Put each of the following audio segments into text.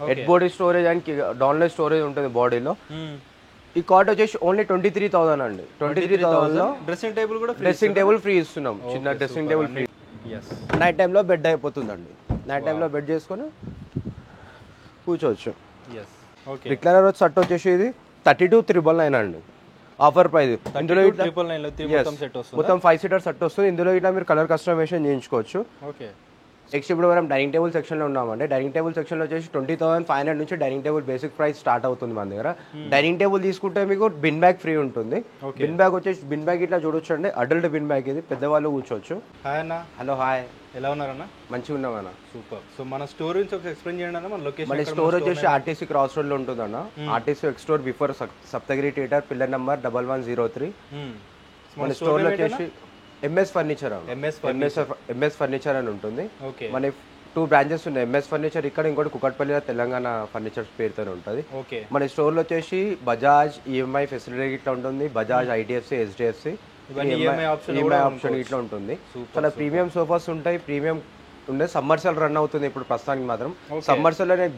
Head board storage and downline storage ఉంటుంది బాడీలో. ఈ కాట్ వచ్చేసి ఓన్లీ 23,000 అండి. 23,000 లో డ్రెస్సింగ్ టేబుల్ ఫ్రీ ఇస్తున్నాం. చిన్న డ్రెస్సింగ్ టేబుల్ ఫ్రీ. నైట్ టైంలో బెడ్ అయిపోతుందండి. నైట్ టైంలో బెడ్ చేసుకొని కూర్చోవచ్చు. రిక్లైనర్ సెట్ వచ్చేసి ఇది 32,999 అండి. Offer price. ఇందులో మొత్తం 5 సీటర్ సెట్ వస్తుంది. ఇందులో ఇట్లా మీరు కలర్ కస్టమైజేషన్ చేయించుకోవచ్చు. నెక్స్ట్ ఇప్పుడు మనం డైనింగ్ టేబుల్ సెక్షన్లో ఉన్నామండి. డైనింగ్ టేబుల్ సెక్షన్లో వచ్చేసి 20,500 నుంచి dining table basic price start అవుతుంది మన దగ్గర. డైనింగ్ టేబుల్ తీసుకుంటే మీకు బిన్ బ్యాగ్ ఫ్రీ ఉంటుంది. బిన్ బ్యాగ్ వచ్చేసి బిన్ బ్యాగ్ ఇట్లా చూడొచ్చు అండి. అడల్ట్ బిన్ బ్యాగ్ ఇది, పెద్దవాళ్ళు కూర్చోవచ్చు. హాయ్ అన్న. హలో హాయ్, ఎలా ఉన్నారన్న? మంచిగా ఉన్నామన్న. సూపర్. సో మన స్టోర్ గురించి ఒకసారి ఎక్స్ప్లెయిన్ చేయండి అన్న. మన లొకేషన్ మన స్టోర్ వచ్చేసి ఆర్టీసీ క్రాస్ రోడ్ లో ఉంటుందన్న. RTC X store before Saptagiri theatre, pillar number 1103. మన స్టోర్ లో వచ్చేసి ఎంఎస్ ఫర్నిచర్ ఎంఎస్ ఫర్నిచర్ అని ఉంటుంది. మన 2 బ్రాంచెస్ ఉన్నాయి. ఎంఎస్ ఫర్నిచర్ ఇక్కడ, ఇంకోటి కుకట్పల్లి తెలంగాణ ఫర్నిచర్ పేరుతో ఉంటుంది. మన స్టోర్ లో వచ్చేసి బజాజ్ ఈఎంఐ ఫెసిలిటీ ఇట్లా ఉంటుంది. Bajaj, IDFC, HDFC EMI option ఇట్లా ఉంటుంది. చాలా ప్రీమియం సోఫాస్ ఉంటాయి. ప్రీమియం ఉండే సమ్మర్ సేల్ రన్ అవుతుంది ఇప్పుడు ప్రస్తుతానికి మాత్రం. సమ్మర్ సేల్ లో నేను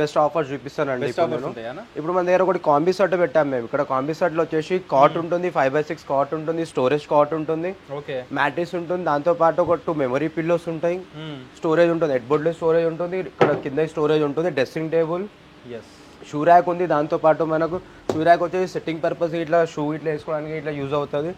బెస్ట్ ఆఫర్స్ చూపిస్తానండి. ఇప్పుడు మన దగ్గర ఒకటి కాంబీ సెట్ పెట్టాము మేము. ఇక్కడ కాంబీ సెట్ లో వచ్చేసి కాట్ ఉంటుంది, 5x6 కాట్ ఉంటుంది, స్టోరేజ్ కాట్ ఉంటుంది, మ్యాట్రిస్ ఉంటుంది, దాంతో పాటు ఒక 2 మెమరీ పిల్లోస్ ఉంటాయి, స్టోరేజ్ ఉంటుంది, హెడ్ బోర్డ్ లో స్టోరేజ్ ఉంటుంది, ఇక్కడ కింద స్టోరేజ్ ఉంటుంది, డ్రెస్సింగ్ టేబుల్, షూ ర్యాక్ ఉంది. దాంతో పాటు మనకు షూ ర్యాక్ వచ్చేసి సెట్టింగ్ పర్పస్ ఇట్లా షూ ఇట్లా వేసుకోవడానికి ఇట్లా యూజ్ అవుతుంది.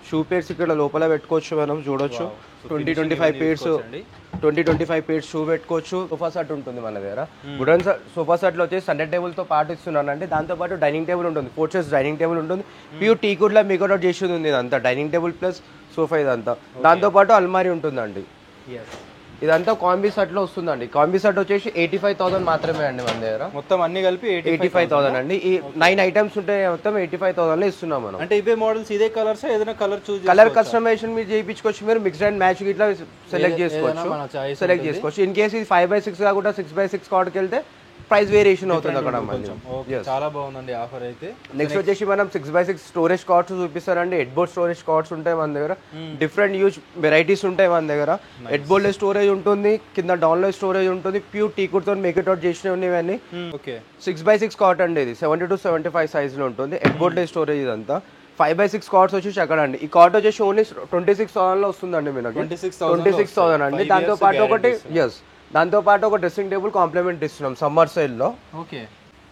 షూ పేర్స్ ఇక్కడ లోపల పెట్టుకోవచ్చు, మనం చూడొచ్చు. 20-25 పేర్స్ షూ పెట్టుకోవచ్చు. సోఫా సెట్ ఉంటుంది మన దగ్గర. వుడెన్ సోఫా సెట్ లో వచ్చేసి సెంటర్ టేబుల్ తో పాటు ఇస్తున్నాను అండి. దాంతో పాటు డైనింగ్ టేబుల్ ఉంటుంది, 4 చైర్స్ డైనింగ్ టేబుల్ ఉంటుంది. ప్యూర్ టీ కుడ్ లా మేకౌట్ చేసేది ఉంది ఇదంతా. డైనింగ్ టేబుల్ ప్లస్ సోఫా ఇదంతా. దాంతో పాటు అల్మారీ ఉంటుందండి. ఇదంతా కాంబీ సెట్ లో వస్తుందండి. కాంబీ సెట్ వచ్చేసి 85,000 మాత్రమే అండి మన దగ్గర. మొత్తం అన్ని కలిపి 85,000 అండి. ఈ 9 ఐటమ్స్ ఉంటాయి, మొత్తం 85,000 లో ఇస్తున్నాం మనం. అంటే ఇవే మోడల్స్, ఇదే కలర్స్, ఏదైనా కలర్ చూస్ కలర్ కస్టమైజేషన్ మీరు చేయించుకోవచ్చు. మీరు మిక్స్డ్ అండ్ మ్యాచ్ ఇట్లా సెలెక్ట్ చేసుకోవచ్చు. ఇన్ కేసు ఇది 5x6 కాకుండా 6x6 కార్డ్కి వెళ్తే ప్రైస్ వేరియేషన్ అవుతుంది అక్కడ. చాలా బాగుందండి ఆఫర్ అయితే. నెక్స్ట్ వచ్చేసి మనం 6x6 స్టోరేజ్ కార్డ్స్ చూపిస్తారండి. హెడ్ బోర్డ్ స్టోరేజ్ కార్డ్స్ ఉంటాయి మన దగ్గర. డిఫరెంట్ యూజ్ వెరైటీస్ ఉంటాయి మన దగ్గర. హెడ్ బోర్డ్ స్టోరేజ్ ఉంటుంది, కింద డౌన్ లో స్టోరేజ్ ఉంటుంది. ప్యూర్ టీకుడ్ తో మేకౌట్ అవుట్ చేసినవి ఇవన్నీ. 6x6 కార్డ్ అండి ఇది. 70 to 75 సైజ్ లో ఉంటుంది. హెడ్ బోర్డ్ స్టోరేజ్ ఇదంతా. 5x6 కార్డ్స్ వచ్చేసి అక్కడ అండి. ఈ కార్డ్ వచ్చేసి ఓన్లీ 26,000 లో వస్తుందండి మీకు. 26,000 అండి. దాంతో పాటు ఒకటి దాంతో పాటు ఒక డ్రెస్సింగ్ టేబుల్ కాంప్లిమెంట్ ఇస్తున్నాం సమ్మర్ సేల్ లో.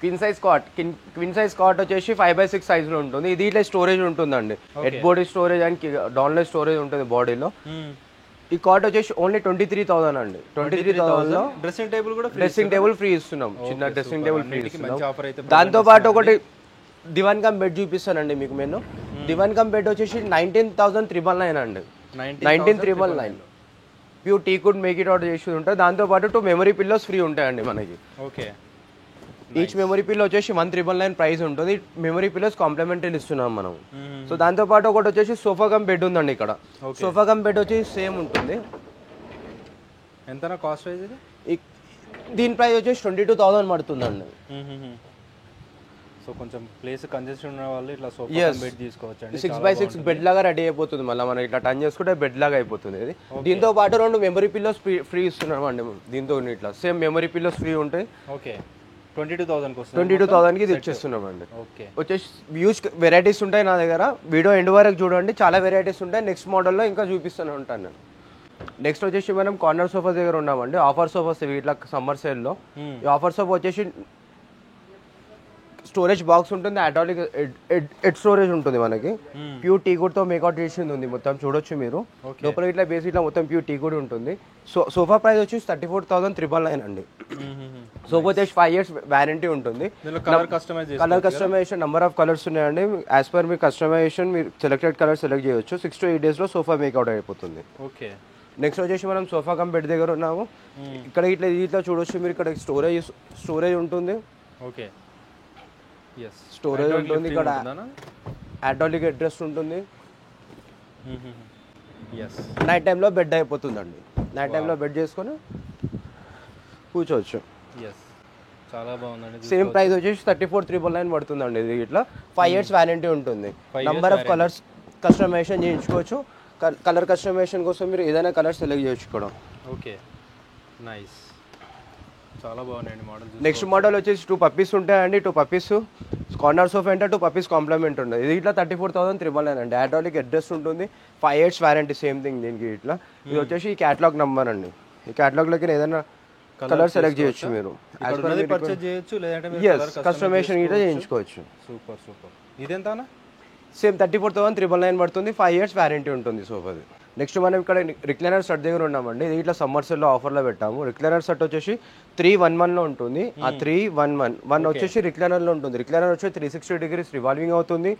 క్వీన్ సైజ్ కాట్ వచ్చేసి 5x6 సైజ్ లో ఉంటుంది. ఇది ఇట్లా స్టోరేజ్ ఉంటుందండి. Head board storage and downline storage ఉంటుంది బాడీలో. ఈ కాట్ వచ్చేసి ఓన్లీ 23,000 అండి. 23,000 లో డ్రెస్సింగ్ టేబుల్ ఫ్రీ ఇస్తున్నాం. చిన్న డ్రెస్సింగ్ టేబుల్ ఫ్రీ ఇస్తున్నాం. దాంతో పాటు ఒకటి దివాన్ కమ్ బెడ్ చూపిస్తానండి మీకు. నేను దివాన్ కమ్ బెడ్ వచ్చేసి 19,399 అండి. 19,399 pure tea could make it out చేసి ఉంటుంది. దాంతో పాటు 2 మెమరీ పిల్లోస్ ఫ్రీ ఉంటాయండి మనకి. ఈచ్ మెమరీ పిల్లో వచ్చేసి 1,999 ప్రైస్ ఉంటుంది. మెమరీ పిల్లోస్ కాంప్లిమెంటరీ ఇస్తున్నాం మనం. సో దాంతో పాటు ఒకటి వచ్చేసి సోఫా కమ్ బెడ్ ఉందండి ఇక్కడ. సోఫా కమ్ బెడ్ వచ్చేసి సేమ్ ఉంటుంది. ఎంత కాస్ట్ ప్రైస్ ఇది? దీని ప్రైస్ వచ్చేసి 22,000 పడుతుందండి. సో కొంచెం ప్లేస్ కంజెషన్ ఉన్న వాళ్ళు ఇట్లా సోఫా బెడ్ తీసుకోవచ్చు. 6x6 బెడ్ లాగా రెడీ అయిపోతుంది. మళ్ళీ మనం ఇట్లా టర్న్ చేసుకుంటే బెడ్ లాగా అయిపోతుంది ఇది. దీంతో పాటు 2 మెమరీ పిల్లోస్ ఫ్రీ ఇస్తున్నాం అండి. దీంతో ఇట్లా సేమ్ మెమరీ పిల్లోస్ ఫ్రీ ఉంటాయి. 22,000 కి ఇది ఇచ్చేస్తున్నాం అండి. వచ్చేసి హ్యూజ్ వెరైటీస్ ఉంటాయి నా దగ్గర. వీడియో ఎండ్ వరకు చూడండి, చాలా వెరైటీస్ ఉంటాయి. నెక్స్ట్ మోడల్లో ఇంకా చూపిస్తూనే ఉంటాను నేను. నెక్స్ట్ వచ్చేసి మనం కార్నర్ సోఫా దగ్గర ఉన్నామండి. ఆఫర్ సోఫాస్ ఇట్లా సమ్మర్ సేల్ లో. ఈ ఆఫర్ సోఫా వచ్చేసి స్టోరేజ్ బాక్స్ ఉంటుంది, అటాలిక్ హెడ్ స్టోరేజ్ ఉంటుంది మనకి. ప్యూర్ టీ గుడ్ తో మేకౌట్ చేసింది ఉంది మొత్తం, చూడొచ్చు మీరు. లోపల ఇట్లా బేస్ ఇట్లా మొత్తం ప్యూర్ టీ గుడ్ ఉంటుంది. సోఫా ప్రైస్ వచ్చి 34,999 అండి. సోఫా వచ్చేసి 5 years వారంటీ ఉంటుంది. Colour customisation number of colours ఉన్నాయండి. యాజ్ పర్ మీ కస్టమైజేషన్ మీరు సెలెక్టెడ్ కలర్ సెలెక్ట్ చేయొచ్చు. 6 to 8 days లో సోఫా మేకౌట్ అయిపోతుంది. నెక్స్ట్ వచ్చేసి మనం సోఫా కమ్ బెడ్ దగ్గర ఉన్నాము. ఇక్కడ ఇట్లా చూడొచ్చు మీరు. ఇక్కడ స్టోరేజ్ ఉంటుంది, స్టోరేజ్ ఉంటుంది. ఇక్కడ అటాలిక్ అడ్రస్ ఉంటుంది. నైట్ టైంలో బెడ్ అయిపోతుందండి. నైట్ టైంలో బెడ్ చేసుకొని కూర్చోవచ్చు. చాలా బాగుందండి. సేమ్ ప్రైస్ వచ్చేసి 34,999 పడుతుందండి. ఇది ఇట్లా 5 years వారంటీ ఉంటుంది. నంబర్ ఆఫ్ కలర్స్ కస్టమైజేషన్ చేయించుకోవచ్చు. కలర్ కస్టమైజేషన్ కోసం మీరు ఏదైనా కలర్ సెలెక్ట్ చేయొచ్చు ఇక్కడ. నైస్. చాలా బాగున్నాయండి మోడల్. నెక్స్ట్ మోడల్ వచ్చేసి 2 పప్పీస్ ఉంటాయండి. 2 పప్పీస్ కార్నర్ సోఫా అంటే 2 పప్పీస్ కాంప్లిమెంట్ ఉంటుంది. ఇది ఇట్లా 34,399 అండి. హైడ్రాలిక్ అడ్రస్ ఉంటుంది, 5 years వారంటీ సేమ్ థింగ్ దీనికి. ఇట్లా ఇది వచ్చేసి ఈ క్యాటలాగ్ నెంబర్ అండి. ఈ క్యాటలాగ్లోకి ఏదైనా కలర్ సెలెక్ట్ చేయొచ్చు మీరు. పర్చేజ్ చేయొచ్చు లేదంటే కస్టమైజేషన్ ఇట్లా చేయించుకోవచ్చు. Super super. ఇదెంతనా? సేమ్ 34,999 పడుతుంది, 5 years వారంటీ ఉంటుంది సోఫాది. నెక్స్ట్ మనం ఇక్కడ రిక్లైనర్ సెట్ దగ్గర ఉన్నామండి. ఇది ఇట్లా సమ్మర్ సెల్లో ఆఫర్లో పెట్టాము. రిక్లైనర్ సెట్ వచ్చేసి 311లో ఉంటుంది. ఆ 311 వచ్చేసి రిక్లైనర్లో ఉంటుంది. రిక్లైనర్ వచ్చి 360 degrees రివాల్వింగ్ అవుతుంది,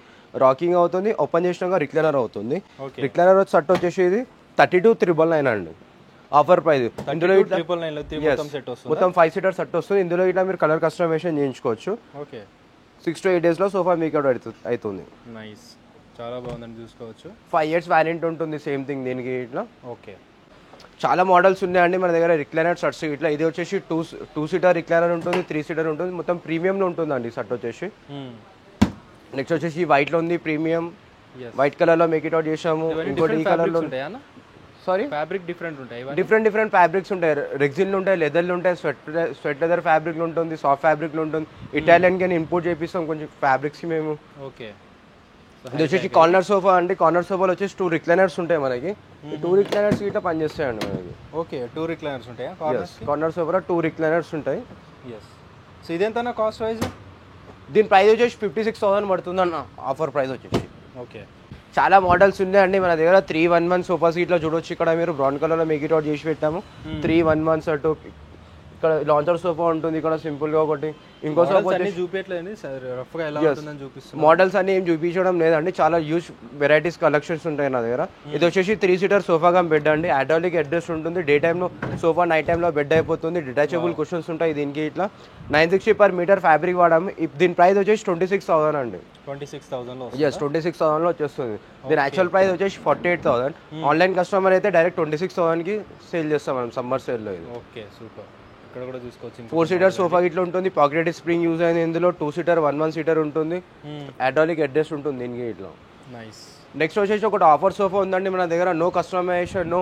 రాకింగ్ అవుతుంది, ఓపెన్ చేసినాక రిక్లైనర్ అవుతుంది. రిక్లైనర్ సెట్ వచ్చేసి ఇది 32,999 అండి ఆఫర్ ప్రైస్. ఇందులో మొత్తం 5 seater సెట్ వస్తుంది. ఇందులో ఇట్లా మీరు కలర్ కస్టమైజేషన్ చేయించుకోవచ్చు. 6 to 8 daysలో సోఫా మీకు అవుతుంది. నైస్, చాలా బాగుందని చూసుకోవచ్చు. 5 years వారంటీ ఉంటుంది సేమ్ థింగ్ దీనికి. ఇట్లా ఓకే, చాలా మోడల్స్ ఉన్నాయండి మన దగ్గర రిక్లైనర్ షర్ట్స్. ఇట్లా ఇది వచ్చేసి 2 seater రిక్లైనర్ ఉంటుంది, 3 seater ఉంటుంది, మొత్తం ప్రీమియంలో ఉంటుందండి షర్ట్ వచ్చేసి. నెక్స్ట్ వచ్చేసి వైట్లో ఉంది ప్రీమియం, వైట్ కలర్లో మేక్ ఇట్ అవుట్ చేసాము. ఇంకోటి ఈ కలర్లో సారీ ఫ్యాబ్రిక్ డిఫరెంట్ ఉంటాయి, డిఫరెంట్ ఫ్యాబ్రిక్స్ ఉంటాయి. రెగ్జిన్లు ఉంటాయి, లెదర్లు ఉంటాయి, స్వెట్ లెదర్ ఫ్యాబ్రిక్లు ఉంటుంది, సాఫ్ట్ ఫ్యాబ్రిక్లు ఉంటుంది. ఇటాలియన్ కానీ ఇంపోర్ట్ చేపిస్తాం కొంచెం ఫ్యాబ్రిక్స్ మేము. ఓకే, ఇది వచ్చేసి కార్నర్ సోఫా అండి. కార్నర్ సోఫాలో వచ్చేసి 2 రిక్లైనర్స్ ఉంటాయి మనకి. ఈ 2 రిక్లైనర్స్ ఇట్లా పనిచేస్తాయండి మనకి. ఓకే, 2 రిక్లైనర్స్ ఉంటాయా కార్నర్ సోఫాలో 2 రిక్లైనర్స్ ఉంటాయి. సో ఇదెంతనా కాస్ట్ వైజ్? దీని ప్రైస్ వచ్చేసి 56,000 పడుతుంది అన్న ఆఫర్ ప్రైస్ వచ్చేసి. ఓకే, చాలా మోడల్స్ ఉన్నాయండి మన దగ్గర. 311 సోఫా సీట్లో చూడొచ్చు. ఇక్కడ మీరు బ్రౌన్ కలర్లో మేక్ ఇట్ అవుట్ చేసి పెట్టాము. 311 సెట్. ఇక్కడ లాంచర్ సోఫా ఉంటుంది, ఇక్కడ సింపుల్ గా ఒకటి. ఇంకో సోఫా చూపించలేదు, రఫ్ గా ఎలా ఉంటుందని చూపిస్తాను. మోడల్స్ అన్ని ఏం చూపించడం లేదండి, చాలా యూజ్ వెరైటీస్ కలెక్షన్స్ ఉంటాయి నా దగ్గర. ఇది వచ్చేసి 3 seater సోఫాగా బెడ్ అండి. హైడ్రాలిక్ అడ్జస్ట్ ఉంటుంది. డే టైంలో సోఫా, నైట్ టైంలో బెడ్ అయిపోతుంది. డిటాచబుల్ కుషన్స్ ఉంటాయి దీనికి. ఇట్లా 960 per meter ఫ్యాబ్రిక్ వాడాము. దీని ప్రైస్ వచ్చేసి 26,000 అండి. 26,000లో? ఎస్, 26,000లో వచ్చేస్తుంది. దీని యాక్చువల్ ప్రైస్ వచ్చేసి 48,000. ఆన్లైన్ కస్టమర్ అయితే డైరెక్ట్ 26,000కి సేల్ చేస్తాం మనం సమ్మర్ సేల్లో. ఇది ఓకే, సూపర్. ఇక్కడ కూడా చూసుకోవచ్చు. 4 seater సోఫా ఇట్లా ఉంటుంది. పాకెట్ స్ప్రింగ్ యూజ్ అయింది ఇందులో. 2 seater 1 seater ఉంటుంది. హైడ్రాలిక్ అడ్జస్ట్ ఉంటుంది దీనికి. ఇట్లా నైస్. నెక్స్ట్ వచ్చేసి ఒకటి ఆఫర్ సోఫా ఉందండి మన దగ్గర. No customisation, no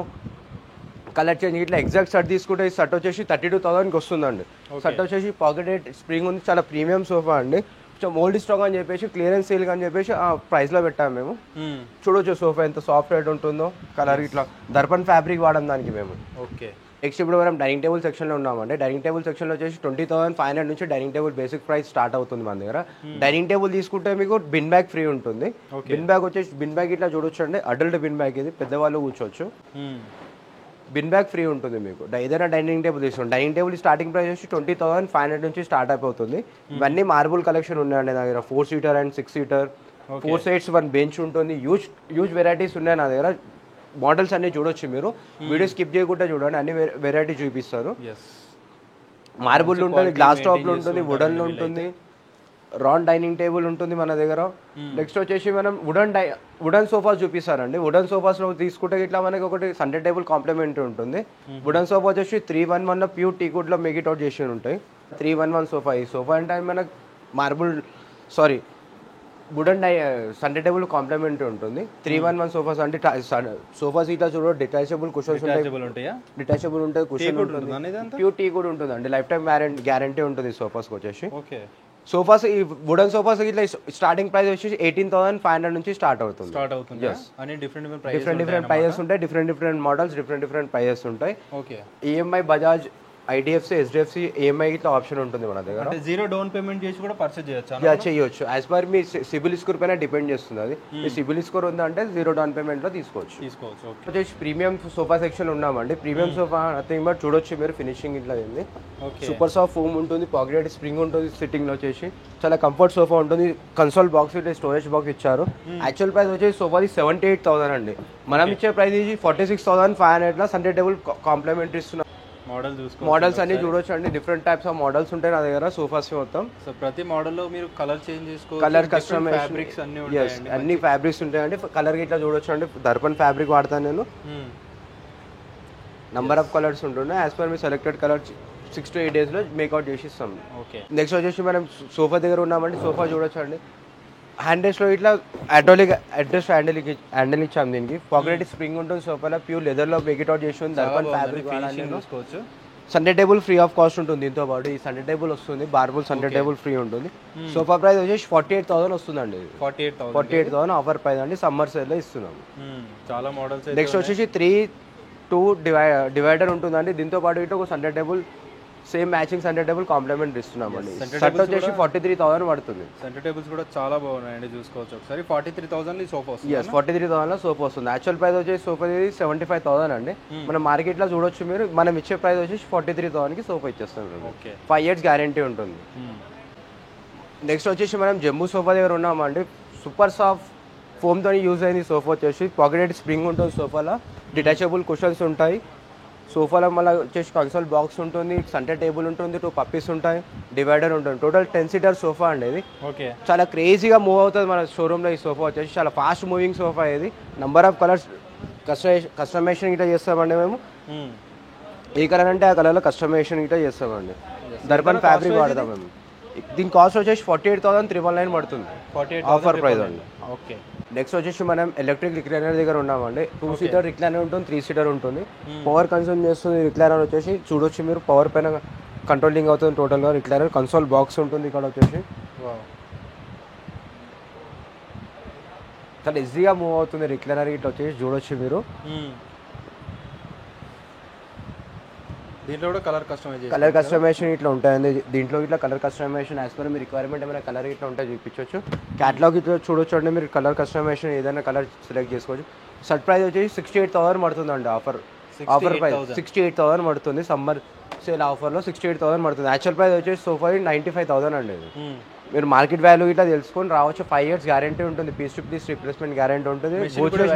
colour change. ఇట్లా ఎగ్జాక్ట్ షర్ట్ తీసుకుంటే ఈ షర్ట్ వచ్చేసి 32,000కి వస్తుందండి. షర్ట్ వచ్చేసి పాకెట్ స్ప్రింగ్ ఉంది. చాలా ప్రీమియం సోఫా అండి. కొంచెం ఓల్డ్ స్టాక్ అని చెప్పేసి, క్లియరెన్స్ సేల్ అని చెప్పేసి ఆ ప్రైస్లో పెట్టాము మేము. చూడొచ్చు సోఫా ఎంత సాఫ్ట్ రేట్ ఉంటుందో. కలర్ ఇట్లా దర్పన్ ఫ్యాబ్రిక్ వాడడం దానికి మేము. ఓకే, నెక్స్ట్ ఇప్పుడు మనం డైనింగ్ టేబుల్ సెక్షన్లో ఉన్నామండి. డైనింగ్ టేబుల్ సెక్షన్లో వచ్చేసి 20,500 నుంచి dining table basic price start అవుతుంది మన దగ్గర. డైనింగ్ టేబుల్ తీసుకుంటే మీకు బిన్ బ్యాగ్ ఫ్రీ ఉంటుంది. బిన్ బ్యాగ్ వచ్చేసి బిన్ బ్యాగ్ ఇట్లా చూడొచ్చు అండి. అడల్ట్ బిన్ బ్యాగ్ ఇది, పెద్దవాళ్ళు కూర్చోవచ్చు. బిన్ బ్యాగ్ ఫ్రీ ఉంటుంది మీకు. ఏదైనా డైనింగ్ టేబుల్ తీసుకోండి. డైనింగ్ టేబుల్ స్టార్టింగ్ ప్రైస్ వచ్చి 20,500 నుంచి స్టార్ట్ అయిపోతుంది. ఇవన్నీ మార్బుల్ కలెక్షన్ ఉన్నాయండి నా దగ్గర. 4 seater and 6 seater, 4 sides 1 bench ఉంటుంది. యూజ్ వెరైటీస్ ఉన్నాయి నా దగ్గర. మోడల్స్ అన్ని చూడొచ్చు మీరు. వీడియో స్కిప్ చేయకుండా చూడండి, అన్ని వెరైటీ చూపిస్తారు. మార్బుల్ ఉంటుంది, గ్లాస్ టాప్లో ఉంటుంది, వుడన్లో ఉంటుంది, రౌండ్ డైనింగ్ టేబుల్ ఉంటుంది మన దగ్గర. నెక్స్ట్ వచ్చేసి మనం వుడన్ సోఫాస్ చూపిస్తారండి. వుడన్ సోఫాస్లో తీసుకుంటే ఇట్లా మనకి ఒకటి సెంటర్ టేబుల్ కాంప్లిమెంటరీ ఉంటుంది. వుడన్ సోఫా వచ్చేసి 311లో ప్యూర్ టీకుడ్లో మేక్ ఇట్ అవుట్ చేసి ఉంటాయి. 311 సోఫా. ఈ సోఫా అంటే మనకు marble wooden centre table complimentary ఉంటుంది. 311 సోఫాస్ అంటే సోఫాస్ ఇట్లా చూడ డిటాచబుల్ కుషన్స్ ఉంటాయి. డిటాచబుల్ ఉంటుంది, కుషన్ ఉంటుంది, ప్యూర్ టీ కూడా ఉంటుంది అండి. లైఫ్ టైం గ్యారంటీ ఉంటుంది సోఫాస్కి వచ్చేసి. సోఫాస్ ఈ వుడన్ సోఫాస్ ఇట్లా స్టార్టింగ్ ప్రైస్ వచ్చేసి 18,500 నుంచి స్టార్ట్ అవుతుంది. డిఫరెంట్ ప్రైజెస్ ఉంటాయి. డిఫరెంట్ మోడల్స్, డిఫరెంట్ ప్రైజెస్ ఉంటాయి. EMI, Bajaj, IDFC, HDFC EMI ఇట్లా ఆప్షన్ ఉంటుంది మన దగ్గర. జీరో డౌన్ పేమెంట్ చేసి కూడా పర్చేజ్ చేయొచ్చు. యాజ్ పర్ మీ సిబిల్ స్కోర్ పైన డిపెండ్ చేస్తుంది. అది మీ సిబిల్ స్కోర్ ఉందంటే 0 డౌన్ పేమెంట్లో తీసుకోవచ్చు. వచ్చేసి ప్రీమియం సోఫా సెక్షన్ ఉన్నామండి. ప్రీమియం సోఫా నథింగ్ బట్ చూడొచ్చు మీరు. ఫినిషింగ్ ఇట్లా ఉంది. సూపర్ సాఫ్ట్ ఫోమ్ ఉంటుంది, పాకెట్ స్ప్రింగ్ ఉంటుంది. సిట్టింగ్లో వచ్చేసి చాలా కంఫర్ట్ సోఫా ఉంటుంది. కన్సోల్ బాక్స్ ఇట్లా స్టోరేజ్ బాక్స్ ఇచ్చారు. యాక్చువల్ ప్రైస్ వచ్చేసి సోఫాది 78,000 అండి. మనం ఇచ్చే ప్రైస్ ఇది 46,500లో సెంటర్ టేబుల్ కాంప్లిమెంటరీ ఇస్తున్నాం. మోడల్స్ అన్ని చూడొచ్చు అండి. డిఫరెంట్ టైప్స్ ఆఫ్ మోడల్స్ ఉంటాయి నా దగ్గర సోఫాస్ మొత్తం. సో ప్రతి మోడల్ లో మీరు కలర్ చేంజ్ చేసుకోవచ్చు. కలర్ కస్టమైజేషన్ అన్ని ఫ్యాబ్రిక్స్ ఉంటాయండి. కలర్ ఇట్లా చూడొచ్చు అండి. దర్పన్ ఫ్యాబ్రిక్ వాడతాను నేను. నంబర్ ఆఫ్ కలర్స్ ఉంటుండే. యాజ్ పర్ మీ సెలెక్టెడ్ కలర్ 6 to 8 daysలో మేక్అవుట్ చేసి ఇస్తాం. నెక్స్ట్ వచ్చేసి మనం సోఫా దగ్గర ఉన్నామండి. సోఫా చూడొచ్చు అండి. హ్యాండిల్స్లో ఇట్లా హైడ్రాలిక్ అడ్జస్ట్ హ్యాండిల్ ఇచ్చాము దీనికి. పాకెట్ స్ప్రింగ్ ఉంటుంది సోఫాలో. ప్యూర్ లెదర్లో మేక్ ఇట్ అవుట్ చేసి ఉంది. దర్పన్ ఫ్యాబ్రిక్ వాడాలి. Sunday table free of cost ఉంటుంది దీంతో పాటు. ఈ సండే టేబుల్ వస్తుంది, బార్బుల్ సండే టేబుల్ ఫ్రీ ఉంటుంది. సోఫా ప్రైస్ వచ్చేసి 48,000 వస్తుందండి. 48,000 ఆఫర్ ప్రైస్ అండి, సమ్మర్ సేల్లో ఇస్తున్నాము. చాలా మోడల్స్. నెక్స్ట్ వచ్చేసి 3-2 డివైడర్ ఉంటుందండి. దీంతో పాటు ఇటు ఒక సండే టేబుల్ సేమ్ మ్యాచింగ్ సండే టేబుల్ కాంప్లిమెంట్ ఇస్తున్నామండి. సెట్ వచ్చేసి 43,000 పడుతుంది. సెంటర్ టేబుల్స్ కూడా చాలా బాగున్నాయండి, చూసుకోవచ్చు ఒకసారి. 43,000 సోఫా వస్తుంది. 43,000 సోఫా వస్తుంది. యాక్చువల్ ప్రైస్ వచ్చేసి సోఫా 75,000 అండి. మన మార్కెట్లో చూడొచ్చు మీరు, మనం ఇచ్చే ప్రైస్ వచ్చేసి 43,000కి సోఫా ఇచ్చేస్తాం. 5 years గ్యారంటీ ఉంటుంది. నెక్స్ట్ వచ్చేసి మనం జంబూ సోఫా దగ్గర ఉన్నామండి. సూపర్ సాఫ్ట్ ఫోమ్తో యూజ్ అయింది సోఫా వచ్చేసి. పాకెటెడ్ స్ప్రింగ్ ఉంటుంది సోఫాలో, డిటాచబుల్ కుషన్స్ ఉంటాయి సోఫాలో. మళ్ళీ వచ్చేసి కన్సోల్ బాక్స్ ఉంటుంది, సెంటర్ టేబుల్ ఉంటుంది, 2 పప్పీస్ ఉంటాయి, డివైడర్ ఉంటుంది. టోటల్ 10 seater సోఫా అండి ఇది. ఓకే, చాలా క్రేజీగా మూవ్ అవుతుంది మన షోరూంలో ఈ సోఫా వచ్చేసి. చాలా ఫాస్ట్ మూవింగ్ సోఫా ఇది. నంబర్ ఆఫ్ కలర్స్ కస్టమైజేషన్ ఇట్లా చేస్తామండి మేము. ఏ కలర్ అంటే ఆ కలర్లో కస్టమైజేషన్ ఇట్లా చేస్తామండి. దర్పన్ ఫ్యాబ్రిక్ వాడతాం మేము. దీని కాస్ట్ వచ్చేసి 48,399 పడుతుంది, ఆఫర్ ప్రైస్ అండి. ఓకే. నెక్స్ట్ వచ్చేసి మనం ఎలక్ట్రిక్ రిక్లైనర్ దగ్గర ఉన్నామండి. 2 seater రిక్లైనర్ ఉంటుంది, 3 seater ఉంటుంది. పవర్ కన్సూమ్ చేస్తుంది రిక్లైనర్ వచ్చేసి. చూడొచ్చు మీరు, పవర్ పైన కంట్రోలింగ్ అవుతుంది టోటల్గా రిక్లైనర్. కన్సోల్ బాక్స్ ఉంటుంది ఇక్కడ వచ్చేసి. చాలా ఈజీగా మూవ్ అవుతుంది రిక్లైనర్ ఇట్లా వచ్చేసి చూడొచ్చు మీరు. దీంట్లో కూడా కలర్ కస్టమైజేషన్ ఇట్లా ఉంటాయండి. దీంట్లో ఇట్లా కలర్ కస్టమైజేషన్ యాజ్ పర్ మీ రిక్వైర్మెంట్ ఏమైనా కలర్ ఇట్లా ఉంటాయి చూపించవచ్చు. క్యాటలాగ్ ఇట్లా చూడొచ్చు అండి మీరు. కలర్ కస్టమైజేషన్ ఏదైనా కలర్ సెలెక్ట్ చేసుకోవచ్చు. సెట్ ప్రైస్ వచ్చేసి 68,000 పడుతుందండి. ఆఫర్ ప్రైస్ 68,000 పడుతుంది. సమ్మర్ సేల్ ఆఫర్లో 68,000 పడుతుంది. యాక్చువల్ ప్రైస్ వచ్చేసి సోఫా 95,000 అండి. మీరు మార్కెట్ వాల్యూ ఇట్లా తెలుసుకొని రావచ్చు. 5 years గ్యారంటీ ఉంటుంది, piece to piece replacement guarantee ఉంటుంది.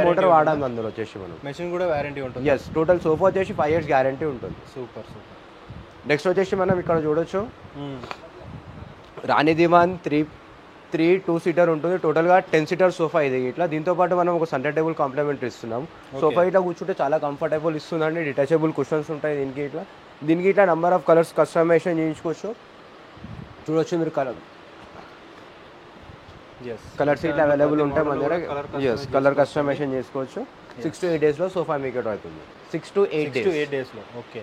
మోటార్ వాడాలి అందులో వచ్చేసి మనం. మెషిన్ కూడా వారంటీ ఉంటుంది. ఎస్, టోటల్ సోఫా వచ్చేసి 5 years గ్యారంటీ ఉంటుంది. సూపర్. నెక్స్ట్ వచ్చేసి మనం ఇక్కడ చూడొచ్చు రాణి దివాన్ 2 seater ఉంటుంది. టోటల్గా 10 seater సోఫా ఇది ఇట్లా. దీంతో పాటు మనం ఒక సెంటర్ టేబుల్ కాంప్లిమెంటరీ ఇస్తున్నాం. సోఫా ఇట్లా కూర్చుంటే చాలా కంఫర్టబుల్ ఇస్తుందండి. డిటాచబుల్ కుషన్స్ ఉంటాయి దీనికి ఇట్లా నంబర్ ఆఫ్ కలర్స్ కస్టమైజేషన్ చేయించుకోవచ్చు. చూడొచ్చు మీరు కలర్స్ ఇట్లా అవైలబుల్ ఉంటాయి మన దగ్గర. కలర్ కస్టమైజేషన్ చేసుకోవచ్చు. 6 to 8 days సోఫా మీకు అవుతుంది. 6 to 8 days. ఓకే.